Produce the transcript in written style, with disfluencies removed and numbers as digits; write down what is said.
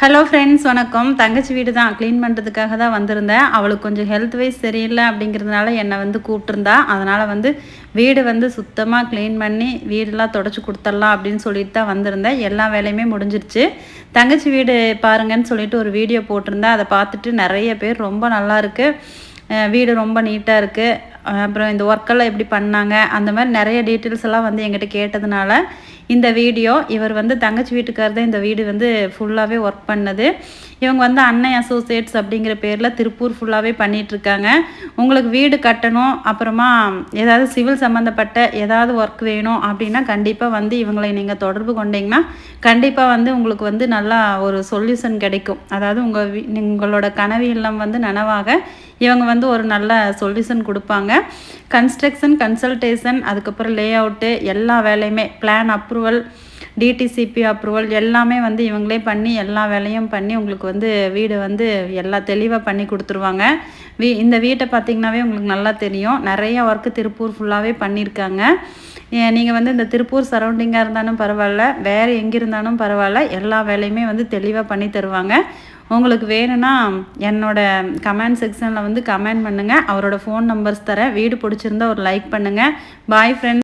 Hello friends, வணக்கம். தங்கச்சி வீடு தான் க்ளீன் பண்ணுறதுக்காக தான் வந்திருந்தேன். அவளுக்கு கொஞ்சம் ஹெல்த் வைஸ் சரியில்லை அப்படிங்கிறதுனால என்னை கூப்பிட்ருந்தா. அதனால் வீடு சுத்தமாக க்ளீன் பண்ணி வீடெல்லாம் தொடச்சி கொடுத்துடலாம் அப்படின்னு சொல்லிட்டு தான் வந்திருந்தேன். எல்லா வேலையுமே முடிஞ்சிருச்சு. தங்கச்சி வீடு பாருங்கன்னு சொல்லிட்டு ஒரு வீடியோ போட்டிருந்தேன். அதை பார்த்துட்டு நிறைய பேர் ரொம்ப நல்லா இருக்குது, வீடு ரொம்ப நீட்டாக இருக்குது, அப்புறம் இந்த ஒர்க்கெல்லாம் எப்படி பண்ணாங்க, அந்த மாதிரி நிறைய டீட்டெயில்ஸ் எல்லாம் என்கிட்ட கேட்டதுனால இந்த வீடியோ. இவர் தங்கச்சி வீட்டுக்காரர் தான் இந்த வீடு ஃபுல்லாகவே ஒர்க் பண்ணது. இவங்க அன்னை அசோசியேட்ஸ் அப்படிங்கிற பேரில் திருப்பூர் ஃபுல்லாகவே பண்ணிகிட்ருக்காங்க. உங்களுக்கு வீடு கட்டணும், அப்புறமா ஏதாவது சிவில் சம்மந்தப்பட்ட ஏதாவது ஒர்க் வேணும் அப்படின்னா கண்டிப்பாக இவங்களை நீங்கள் தொடர்பு கொண்டீங்கன்னா கண்டிப்பாக உங்களுக்கு நல்லா ஒரு சொல்யூஷன் கிடைக்கும். அதாவது உங்களோட கனவு இல்லம் நனவாக இவங்க ஒரு நல்ல சொல்யூஷன் கொடுப்பாங்க. கன்ஸ்ட்ரக்ஷன், கன்சல்டேஷன், அதுக்கப்புறம் லே அவுட்டு, எல்லா வேலையுமே பிளான் அப்ரூவல், டிடிசிபி அப்ரூவல் எல்லாமே இவங்களே பண்ணி எல்லா வேலையும் பண்ணி உங்களுக்கு வீடு எல்லா தெளிவாக பண்ணி கொடுத்துருவாங்க. இந்த வீட்டை பார்த்திங்கனாவே உங்களுக்கு நல்லா தெரியும். நிறைய ஒர்க்கு திருப்பூர் ஃபுல்லாகவே பண்ணியிருக்காங்க. நீங்கள் இந்த திருப்பூர் சரௌண்டிங்காக இருந்தாலும் பரவாயில்ல, வேறு எங்கே இருந்தாலும் பரவாயில்ல, எல்லா வேலையுமே தெளிவாக பண்ணி தருவாங்க. உங்களுக்கு வேணும்னா என்னோடய கமெண்ட் செக்ஷனில் கமெண்ட் பண்ணுங்கள். அவரோட ஃபோன் நம்பர்ஸ் தரேன். வீடு பிடிச்சிருந்தா ஒரு லைக் பண்ணுங்கள். Bye friends.